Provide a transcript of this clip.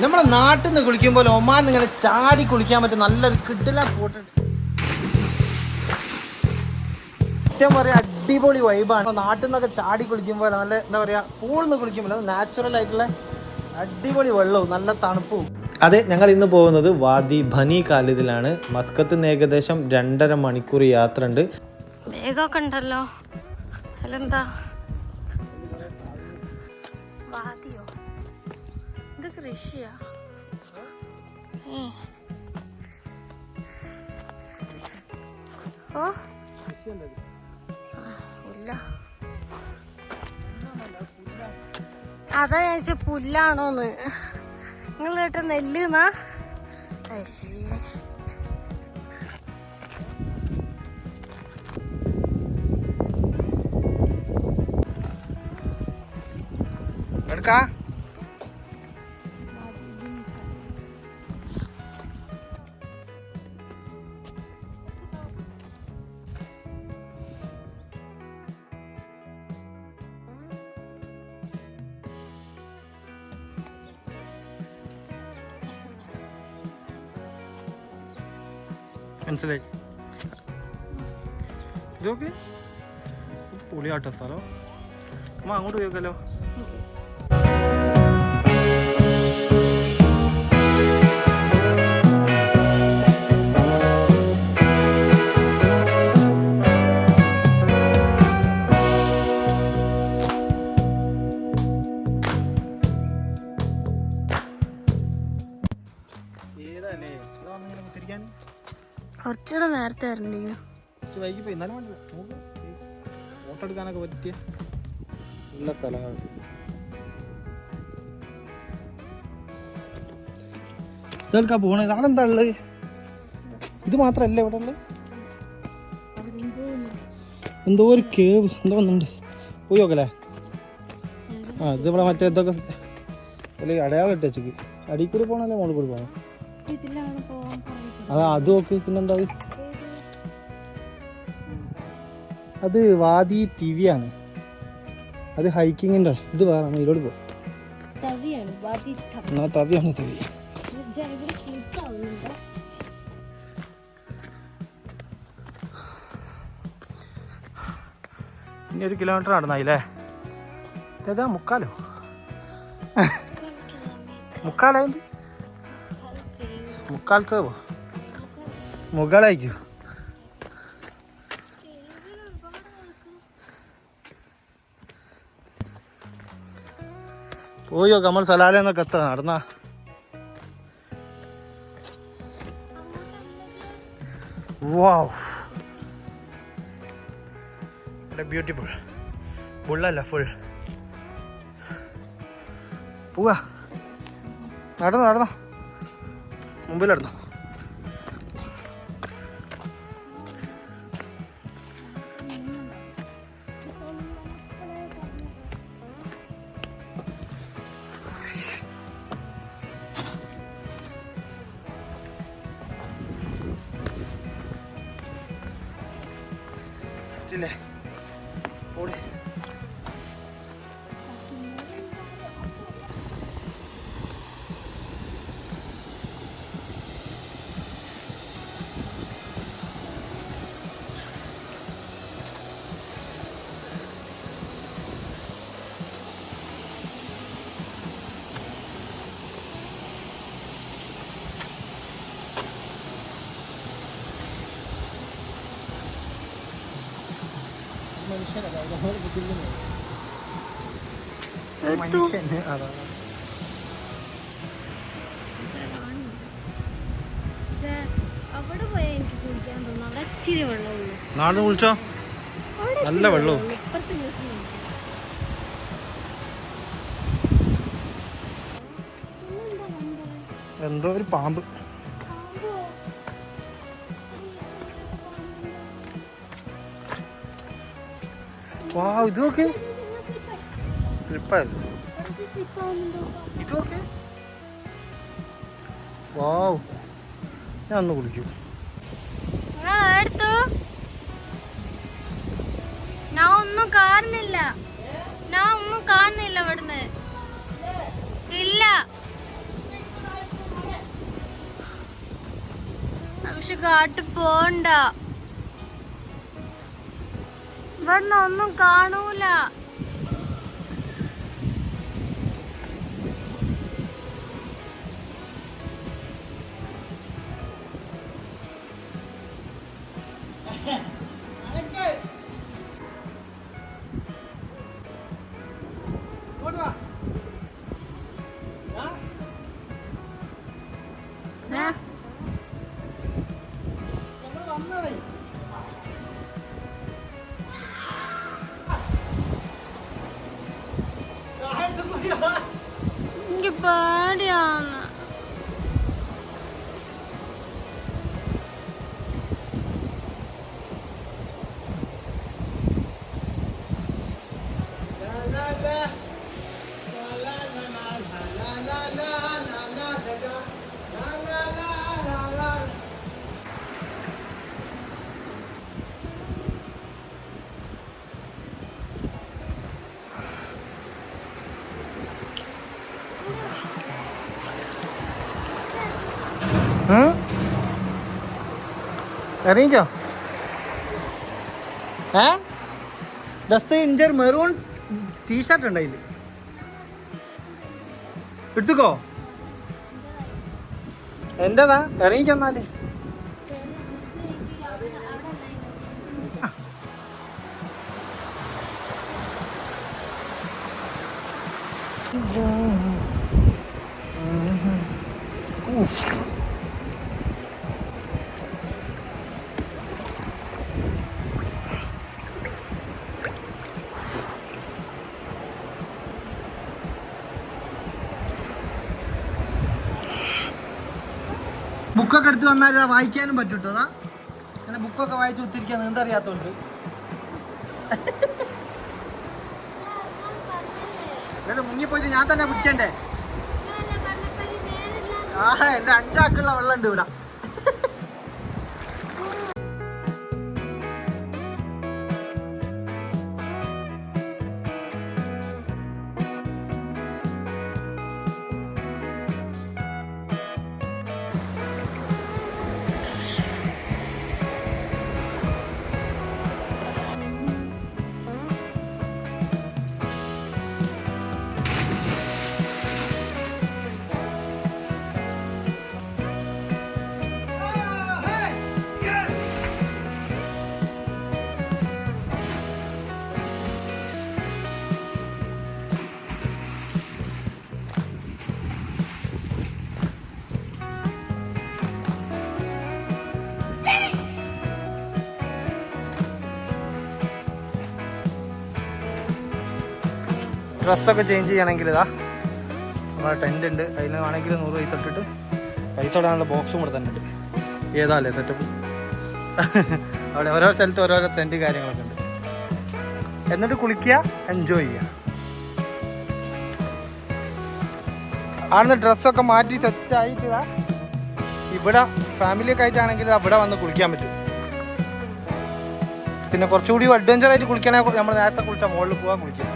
നമ്മുടെ നാട്ടിൽ നിന്ന് കുളിക്കുമ്പോൾ ഒമാൻ ഇങ്ങനെ ചാടി കുളിക്കാൻ പറ്റും നല്ലൊരു കിടില സ്പോട്ട്. ഏറ്റവും പറയാ അടിപൊളി വൈബാണ്. നാട്ടിൽ നിന്നൊക്കെ ചാടി കുളിക്കുമ്പോൾ നല്ല എന്താ പറയാ പൂളിൽ നിന്ന് കുളിക്കുമ്പോൾ അത് നാച്ചുറൽ ആയിട്ടുള്ള അടിപൊളി വെള്ളവും നല്ല തണുപ്പും. അതെ, ഞങ്ങൾ ഇന്ന് പോകുന്നത് വാദി ബനി ഖാലിദിലാണ്. മസ്കത്ത് നിന്ന് ഏകദേശം 2.5 മണിക്കൂർ യാത്ര ഉണ്ട്. വേഗമൊക്കെ ഉണ്ടല്ലോ. അല്ലെന്താ വാദിയോ? ഇത് കൃഷിയാ? ഓ പുല്ല. അതാ ചോദിച്ച പുല്ലാണോന്ന്. നിങ്ങൾ കേട്ട നെല്ലുന്നാ? അയ്യേ, എടുക്കാ മനസ്സിലായി. ഇതൊക്കെ പൊളിയാട്ട സ്ഥലം. അമ്മ അങ്ങോട്ട് പോയിക്കല്ലോ. ഏതല്ലേ തിരിക്കാൻ കുറച്ചുകൂടെ നേരത്തെ വരണ്ടീനു. കുറച്ച് വൈകി പോയി. എന്നാലും ഫോട്ടോ എടുക്കാനൊക്കെ പറ്റിയ നല്ല സ്ഥലമാണ്. ഇതെടുക്കാൻ പോകണത് അവിടെ എന്താ ഉള്ളത്? ഇത് മാത്രല്ല ഇവിടെ ഉള്ളത്. എന്തോ ഒരു കേവ് എന്തോ ഒന്നുണ്ട്. പോയി നോക്കല്ലേ? ആ ഇത് ഇവിടെ മറ്റേ ഇതൊക്കെ അടയാളം ഇട്ട് വെച്ചേക്ക്. അടിയിൽ കൂടി പോകണല്ലേ മുകളിൽ കൂടി പോകണം? അത് നോക്ക്. പിന്നെന്താ അത് വാദി തിവിയാണ്. അത് ഹൈക്കിങ്ങിന്റെ ഇത് വേറെ ഇതിലോട് പോ. തവിയാണ് തിവി. ഇനി 1 കിലോമീറ്റർ നടന്നായില്ലേ? ഏതാ മുക്കാലോ? മുക്കാലായി. മുക്കാൽക്കോ മുകളായിക്കോ? പോയോ നമ്മൾ സലാലെന്നൊക്കെ എത്ര നടന്ന? വാവ്, ബ്യൂട്ടിഫുൾ. ഫുള്ളല്ല, ഫുൾ. പോവാ, നടന്നോ മുമ്പിൽ നടന്നോ. ഓടി അവിടെ പോയാൽ എനിക്ക് കുളിക്കാൻ തോന്നുന്നു. അവിടെ ഇച്ചിരി വെള്ളമുള്ളൂ. നാളെ കുളിച്ചോ? നല്ല വെള്ളവും. എന്തോ ഒരു പാമ്പ്. വാ, ഇതൊക്കെ സ്ലിപ്പായിരുന്നു. ഇതൊക്കെ വാവ്, ഞാൻ ഒന്ന് കുളിക്കൂ. ഞാൻ ഒന്നും കാണുന്നില്ല ഇവിടുന്ന്. ഇല്ല, പക്ഷെ കാട്ട് പോണ്ട, ഇവിടുന്ന് ഒന്നും കാണൂല. എനിക്ക് പേടിയാണ്. ഇറങ്ങിക്കോ. ഡസ്റ്റ് ഇഞ്ചർ മെറൂൺ ടീഷർട്ട് ഉണ്ട് അതില്, എടുത്തുക്കോ. എന്റേതാ, ഇറങ്ങിക്കെന്നാല്. ബുക്കൊക്കെ എടുത്ത് വന്നാൽ വായിക്കാനും പറ്റൂട്ടോ. അതാ അങ്ങനെ ബുക്കൊക്കെ വായിച്ച് കുത്തിരിക്കാൻ എന്തറിയാത്തവർക്ക്. മുങ്ങിപ്പോയിട്ട് ഞാൻ തന്നെ പിടിച്ചണ്ടേ. എന്റെ 5 ആക്കുള്ള വെള്ളം ഉണ്ട് ഇവിടെ. ഡ്രസ്സൊക്കെ ചേഞ്ച് ചെയ്യണമെങ്കിൽ ഇതാ നമ്മളെ ടെൻ്റ് ഉണ്ട്, അതിൽ വേണമെങ്കിൽ 100 പൈസ ഇട്ടിട്ട് പൈസ ഇടാനുള്ള ബോക്സും കൂടെ തന്നെ ഉണ്ട്. ഏതാല്ലേ സെറ്റപ്പ്. അവിടെ ഓരോ സ്ഥലത്ത് ഓരോരോ ടെൻ്റ് കാര്യങ്ങളൊക്കെ ഉണ്ട്. എന്നിട്ട് കുളിക്കുക, എൻജോയ് ചെയ്യുക. ആടുന്ന് ഡ്രസ്സൊക്കെ മാറ്റി സെറ്റായിട്ട് ഇവിടെ ഫാമിലിയൊക്കെ ആയിട്ടാണെങ്കിൽ അവിടെ വന്ന് കുളിക്കാൻ പറ്റും. പിന്നെ കുറച്ചുകൂടി അഡ്വഞ്ചറായിട്ട് കുളിക്കണമെങ്കിൽ നമ്മൾ നേരത്തെ കുളിച്ചാൽ മുകളിൽ പോകാൻ കുളിക്കുക.